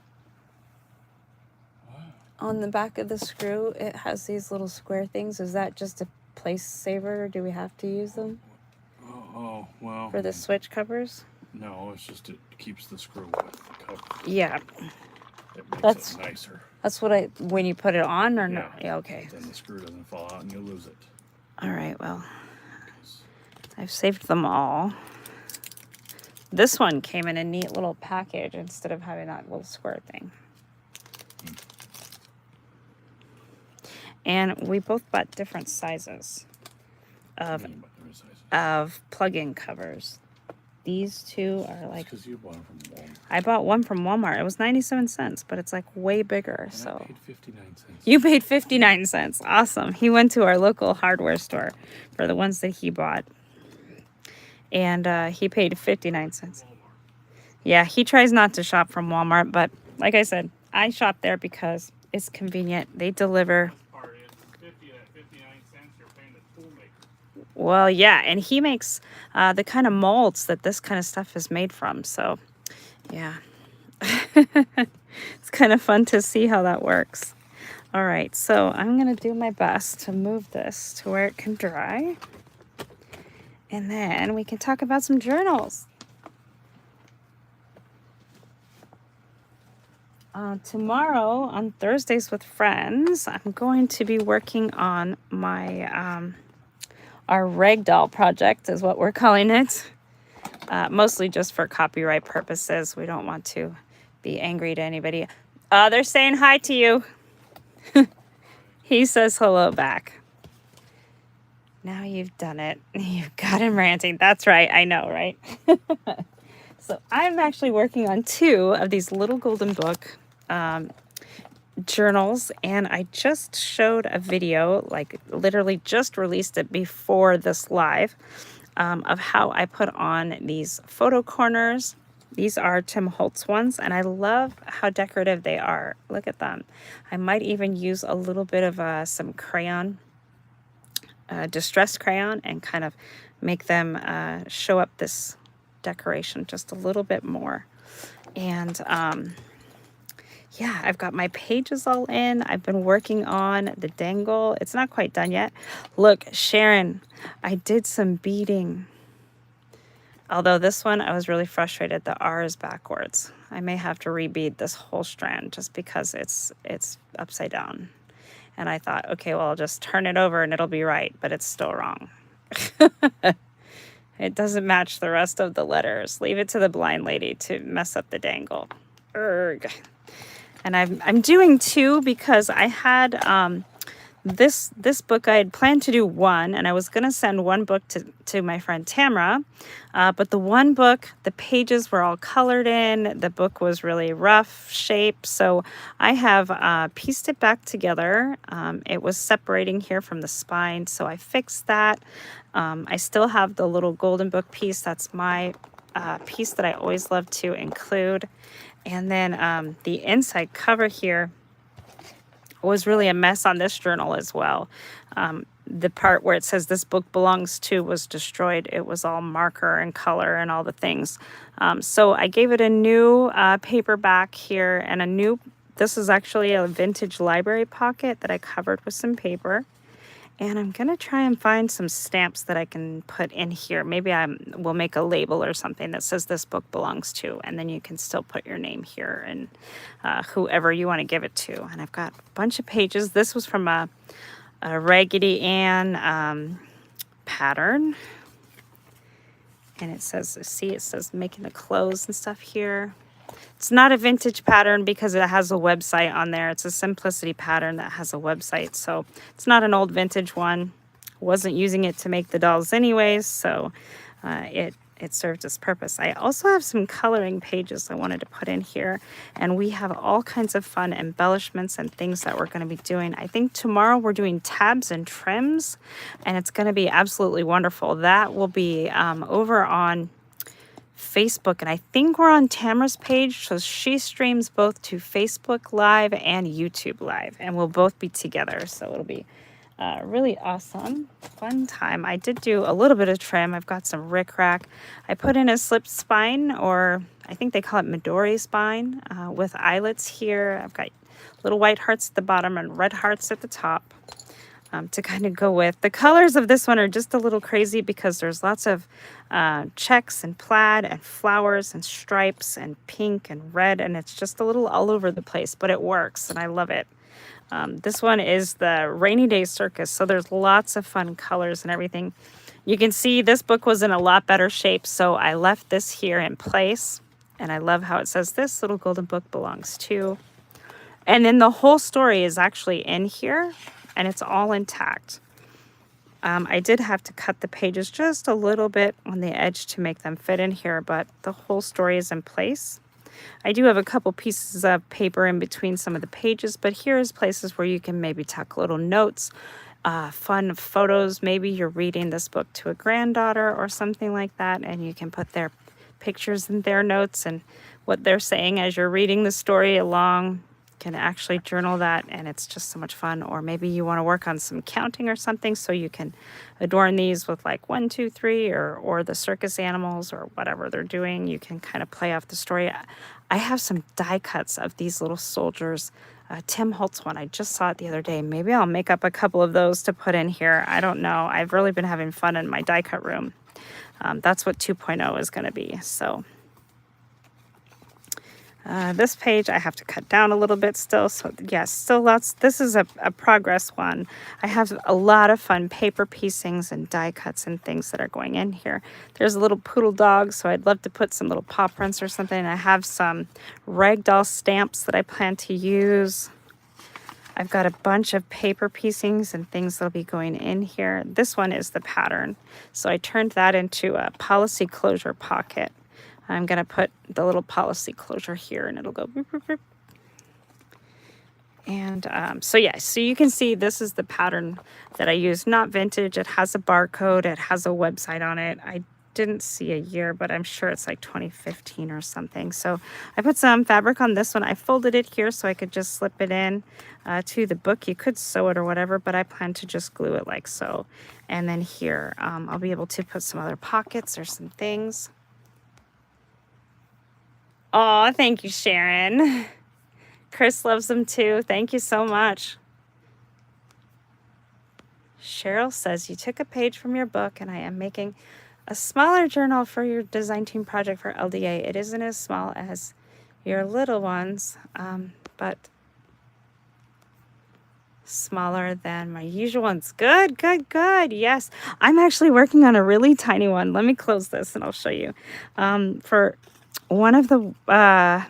Speaker 1: On the back of the screw, it has these little square things. Is that just a place saver, or do we have to use them?
Speaker 2: Oh, well.
Speaker 1: For the switch covers?
Speaker 2: No, it's just it keeps the screw with the cover.
Speaker 1: Yeah.
Speaker 2: It makes it nicer.
Speaker 1: That's what when you put it on, or
Speaker 2: yeah.
Speaker 1: no? Yeah, okay.
Speaker 2: Then the screw doesn't fall out and you lose it.
Speaker 1: All right, well, I've saved them all. This one came in a neat little package instead of having that little square thing. And we both bought different sizes of plug-in covers. These two are like...
Speaker 2: Because you bought them from Walmart.
Speaker 1: I bought one from Walmart. It was 97 cents, but it's like way bigger.
Speaker 2: And
Speaker 1: so
Speaker 2: I paid 59 cents.
Speaker 1: You paid 59 cents. Awesome. He went to our local hardware store for the ones that he bought. And he paid 59 cents. Yeah, he tries not to shop from Walmart, but like I said, I shop there because it's convenient. They deliver... Well, yeah, and he makes the kind of molds that this kind of stuff is made from. So, yeah, it's kind of fun to see how that works. All right, so I'm going to do my best to move this to where it can dry. And then we can talk about some journals. Tomorrow, on Thursdays with Friends, I'm going to be working on my... our ragdoll project is what we're calling it. Mostly just for copyright purposes. We don't want to be angry to anybody. They're saying hi to you. He says hello back. Now you've done it. You've got him ranting. That's right. I know, right? So I'm actually working on 2 of these little golden book journals, and I just showed a video, like literally just released it before this live, of how I put on these photo corners. These are Tim Holtz ones, and I love how decorative they are. Look at them. I might even use a little bit of some crayon, distressed crayon, and kind of make them show up this decoration just a little bit more. And yeah, I've got my pages all in. I've been working on the dangle. It's not quite done yet. Look, Sharon, I did some beading. Although this one, I was really frustrated. The R is backwards. I may have to rebead this whole strand just because it's upside down. And I thought, okay, well, I'll just turn it over and it'll be right, but it's still wrong. It doesn't match the rest of the letters. Leave it to the blind lady to mess up the dangle. Urgh. And I'm doing 2 because I had this book. I had planned to do 1, and I was going to send 1 book to my friend Tamara. But the 1 book, the pages were all colored in. The book was really rough shape. So I have pieced it back together. It was separating here from the spine. So I fixed that. I still have the little golden book piece. That's my piece that I always love to include. And then the inside cover here was really a mess on this journal as well. The part where it says this book belongs to was destroyed. It was all marker and color and all the things. So I gave it a new paperback here and a new, this is actually a vintage library pocket that I covered with some paper. And I'm going to try and find some stamps that I can put in here. Maybe we'll make a label or something that says this book belongs to. And then you can still put your name here and whoever you want to give it to. And I've got a bunch of pages. This was from a Raggedy Ann pattern. And it says, see, it says making the clothes and stuff here. It's not a vintage pattern because it has a website on there. It's a simplicity pattern that has a website. So it's not an old vintage one. Wasn't using it to make the dolls anyways. So it served its purpose. I also have some coloring pages I wanted to put in here. And we have all kinds of fun embellishments and things that we're going to be doing. I think tomorrow we're doing tabs and trims. And it's going to be absolutely wonderful. That will be over on Facebook, and I think we're on Tamara's page, so she streams both to Facebook Live and YouTube Live, and we'll both be together, so it'll be really awesome, fun time. I did do a little bit of trim. I've got some rickrack. I put in a slip spine, or I think they call it Midori spine, with eyelets here. I've got little white hearts at the bottom and red hearts at the top. To kind of go with. The colors of this one are just a little crazy because there's lots of checks and plaid and flowers and stripes and pink and red, and it's just a little all over the place, but it works and I love it. This one is the Rainy Day Circus, so there's lots of fun colors and everything. You can see this book was in a lot better shape, so I left this here in place, and I love how it says this little golden book belongs to. And then the whole story is actually in here, and it's all intact. I did have to cut the pages just a little bit on the edge to make them fit in here, but the whole story is in place. I do have a couple pieces of paper in between some of the pages, but here's places where you can maybe tuck little notes, fun photos. Maybe you're reading this book to a granddaughter or something like that, and you can put their pictures and their notes and what they're saying as you're reading the story along. Can actually journal that, and it's just so much fun. Or maybe you want to work on some counting or something, so you can adorn these with like 1, 2, 3, or the circus animals or whatever they're doing. You can kind of play off the story. I have some die cuts of these little soldiers. Tim Holtz one, I just saw it the other day. Maybe I'll make up a couple of those to put in here. I don't know. I've really been having fun in my die cut room. That's what 2.0 is going to be. So this page I have to cut down a little bit still. So yes, still lots. This is a progress one. I have a lot of fun paper piecings and die cuts and things that are going in here. There's a little poodle dog, so I'd love to put some little paw prints or something. I have some ragdoll stamps that I plan to use. I've got a bunch of paper piecings and things that'll be going in here. This one is the pattern. So I turned that into a policy closure pocket. I'm going to put the little policy closure here and it'll go boop, boop, boop. And so yeah, so you can see this is the pattern that I use, not vintage. It has a barcode. It has a website on it. I didn't see a year, but I'm sure it's like 2015 or something. So I put some fabric on this one. I folded it here so I could just slip it in to the book. You could sew it or whatever, but I plan to just glue it like so. And then here, I'll be able to put some other pockets or some things. Oh, thank you, Sharon. Chris loves them too. Thank you so much. Cheryl says, you took a page from your book and I am making a smaller journal for your design team project for LDA. It isn't as small as your little ones, but smaller than my usual ones. Good, good, good. Yes, I'm actually working on a really tiny one. Let me close this and I'll show you. For one of the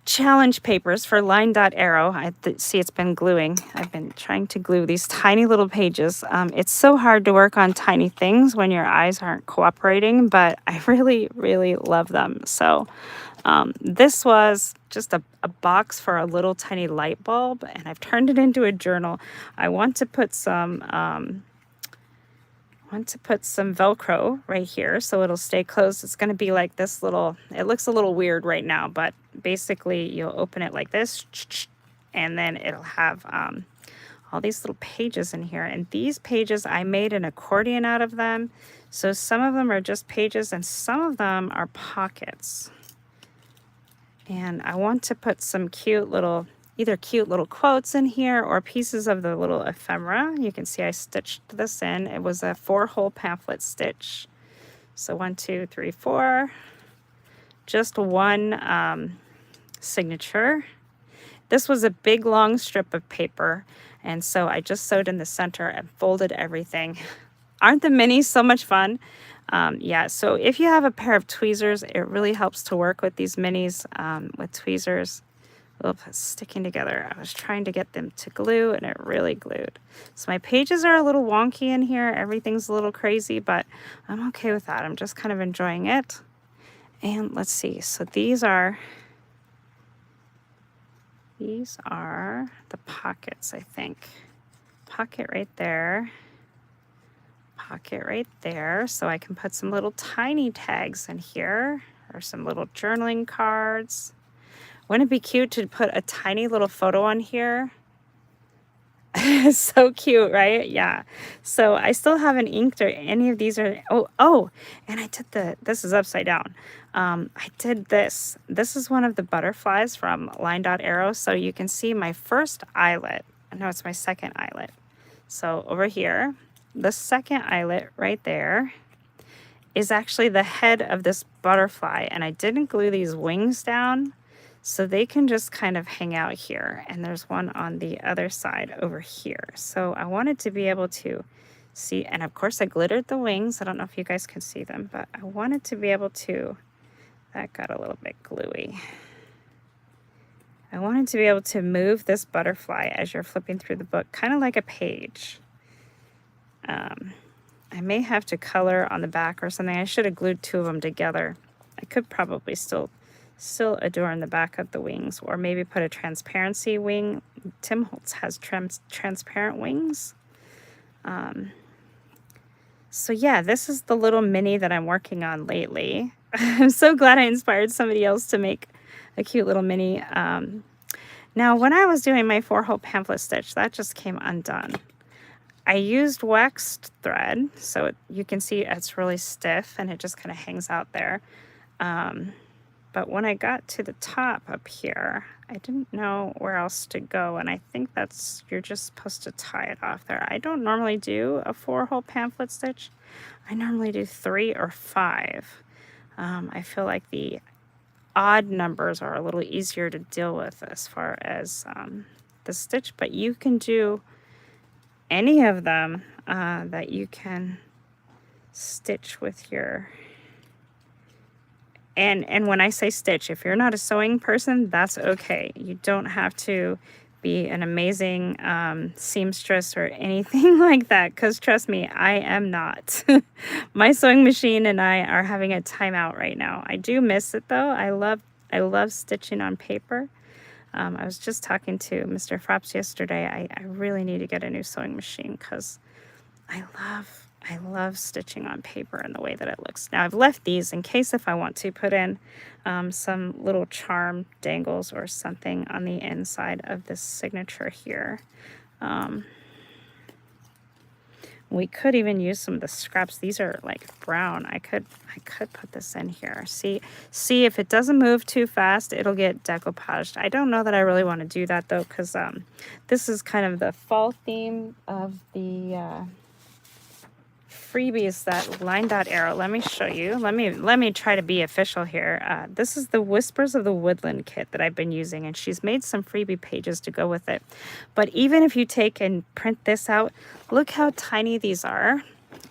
Speaker 1: challenge papers for line.arrow. I see it's been gluing. I've been trying to glue these tiny little pages. It's so hard to work on tiny things when your eyes aren't cooperating, but I really, really love them. So this was just a box for a little tiny light bulb, and I've turned it into a journal. I want to put some Velcro right here so it'll stay closed. It's going to be like this little, it looks a little weird right now, but basically you'll open it like this and then it'll have all these little pages in here. And these pages, I made an accordion out of them. So some of them are just pages and some of them are pockets. And I want to put some either cute little quotes in here or pieces of the little ephemera. You can see I stitched this in. It was a 4-hole pamphlet stitch. So 1, 2, 3, 4. Just one signature. This was a big long strip of paper, and so I just sewed in the center and folded everything. Aren't the minis so much fun? Yeah, so if you have a pair of tweezers, it really helps to work with these minis with tweezers. Oops, it's sticking together. I was trying to get them to glue and it really glued. So my pages are a little wonky in here. Everything's a little crazy, but I'm okay with that. I'm just kind of enjoying it. And let's see. So these are the pockets, I think. Pocket right there. Pocket right there. So I can put some little tiny tags in here or some little journaling cards. Wouldn't it be cute to put a tiny little photo on here? So cute, right? Yeah. So I still haven't inked or any of these are, and I did this is upside down. I did this. This is one of the butterflies from line.arrow. So you can see my first eyelet. No, it's my second eyelet. So over here, the second eyelet right there is actually the head of this butterfly. And I didn't glue these wings down, so they can just kind of hang out here. And there's one on the other side over here. So I wanted to be able to see, and of course I glittered the wings. I don't know if you guys can see them, but I wanted to be able to, that got a little bit gluey. I wanted to be able to move this butterfly as you're flipping through the book, kind of like a page. I may have to color on the back or something. I should have glued 2 of them together. I could probably still adorn the back of the wings, or maybe put a transparency wing. Tim Holtz has transparent wings. So yeah, this is the little mini that I'm working on lately. I'm so glad I inspired somebody else to make a cute little mini. Now, when I was doing my 4-hole pamphlet stitch, that just came undone. I used waxed thread, so you can see it's really stiff and it just kind of hangs out there. But when I got to the top up here, I didn't know where else to go, and I think you're just supposed to tie it off there. I don't normally do a 4-hole pamphlet stitch. I normally do 3 or 5. I feel like the odd numbers are a little easier to deal with as far as the stitch, but you can do any of them that you can stitch with your And when I say stitch, if you're not a sewing person, that's okay. You don't have to be an amazing seamstress or anything like that, because trust me, I am not. My sewing machine and I are having a timeout right now. I do miss it though. I love stitching on paper. I was just talking to Mr. Frapps yesterday. I really need to get a new sewing machine because I love stitching on paper and the way that it looks. Now I've left these in case if I want to put in some little charm dangles or something on the inside of this signature here. We could even use some of the scraps. These are like brown. I could put this in here. See if it doesn't move too fast, it'll get decoupaged. I don't know that I really want to do that though, because this is kind of the fall theme of the freebies, that line dot arrow. Let me show you. Let me try to be official here. This is the Whispers of the Woodland kit that I've been using, and she's made some freebie pages to go with it. But even if you take and print this out, look how tiny these are,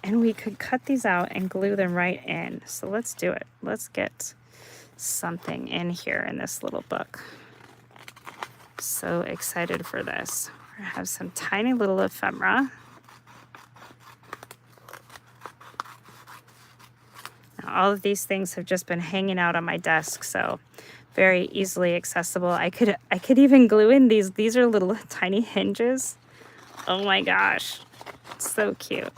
Speaker 1: and we could cut these out and glue them right in. So let's do it. Let's get something in here in this little book. So excited for this. We have some tiny little ephemera. All of these things have just been hanging out on my desk, so very easily accessible. I could even glue in these. These are little tiny hinges. Oh my gosh, so cute.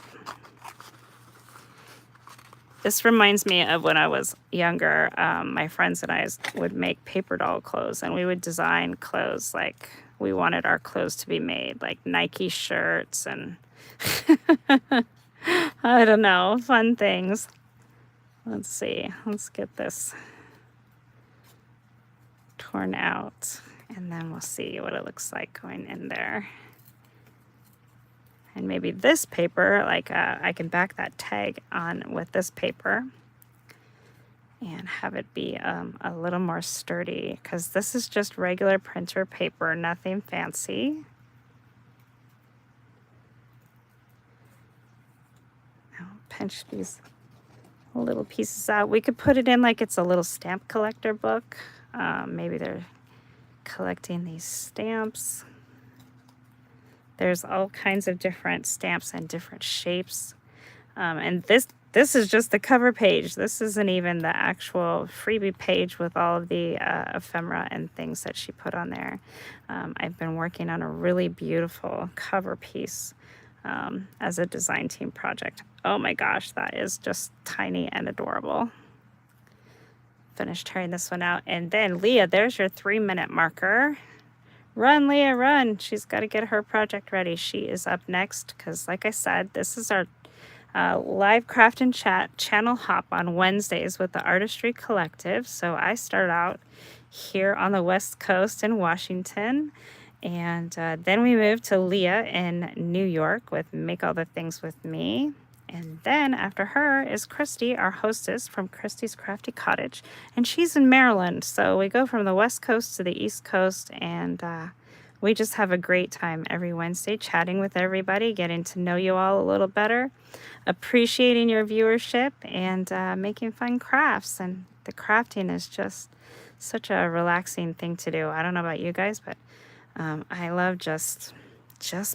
Speaker 1: This reminds me of when I was younger. My friends and I would make paper doll clothes, and we would design clothes like we wanted our clothes to be made, like Nike shirts and I don't know, fun things. Let's see, let's get this torn out, and then we'll see what it looks like going in there. And maybe this paper, like I can back that tag on with this paper and have it be a little more sturdy, because this is just regular printer paper, nothing fancy. I'll pinch these little pieces out. We could put it in like it's a little stamp collector book. Maybe they're collecting these stamps. There's all kinds of different stamps and different shapes. And this is just the cover page. This isn't even the actual freebie page with all of the ephemera and things that she put on there. I've been working on a really beautiful cover piece as a design team project. Oh my gosh, that is just tiny and adorable. Finished tearing this one out. And then Leah, there's your 3-minute marker. Run, Leah, run. She's got to get her project ready. She is up next because, like I said, this is our live craft and chat channel hop on Wednesdays with the Artistry Collective. So I start out here on the West Coast in Washington. And then we move to Leah in New York with Make All the Things With Me. And then after her is Christy, our hostess from Christy's Crafty Cottage. And she's in Maryland. So we go from the West Coast to the East Coast. And we just have a great time every Wednesday chatting with everybody, getting to know you all a little better, appreciating your viewership, and making fun crafts. And the crafting is just such a relaxing thing to do. I don't know about you guys, but I love just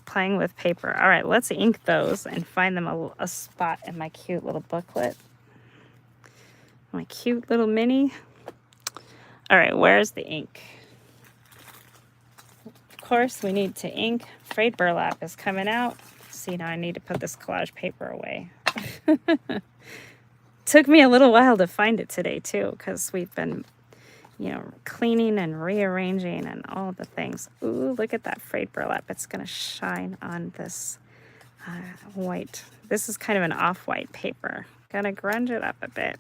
Speaker 1: playing with paper. All right, let's ink those and find them a spot in my cute little booklet. My cute little mini. All right, where's the ink? Of course, we need to ink. Frayed burlap is coming out. See, now I need to put this collage paper away. Took me a little while to find it today, too, because we've been cleaning and rearranging and all the things. Ooh, look at that frayed burlap. It's going to shine on this white. This is kind of an off-white paper. Gonna grunge it up a bit.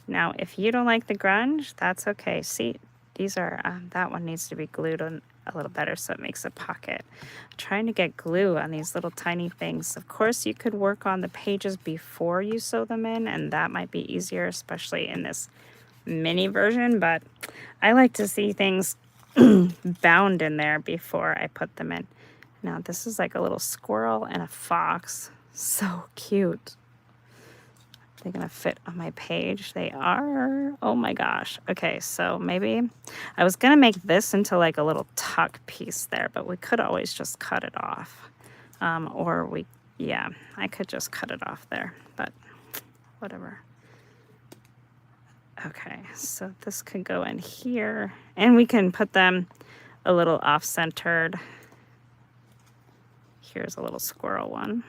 Speaker 1: Now, if you don't like the grunge, that's okay. See, these are, that one needs to be glued on a little better so it makes a pocket. I'm trying to get glue on these little tiny things. Of course, you could work on the pages before you sew them in, and that might be easier, especially in this mini version, but I like to see things bound in there before I put them in. Now, this is like a little squirrel and a fox. So cute. They're gonna fit on my page. They are. Oh my gosh. Okay, so maybe I was gonna make this into like a little tuck piece there, but we could always just cut it off. Yeah, I could just cut it off there, but whatever. Okay, so this could go in here, and we can put them a little off-centered. Here's a little squirrel one.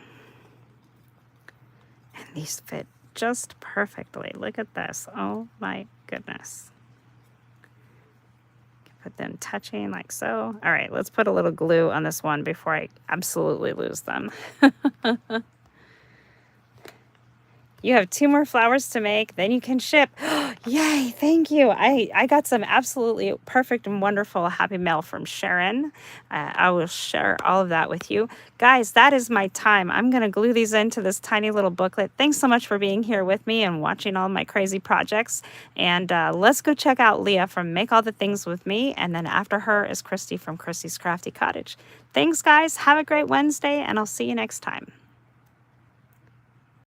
Speaker 1: And these fit just perfectly. Look at this. Oh my goodness. Put them touching like so. All right, let's put a little glue on this one before I absolutely lose them. You have 2 more flowers to make, then you can ship. Yay, thank you. I got some absolutely perfect and wonderful happy mail from Sharon. I will share all of that with you. Guys, that is my time. I'm going to glue these into this tiny little booklet. Thanks so much for being here with me and watching all my crazy projects. And let's go check out Leah from Make All the Things With Me. And then after her is Christy from Christy's Crafty Cottage. Thanks, guys. Have a great Wednesday, and I'll see you next time.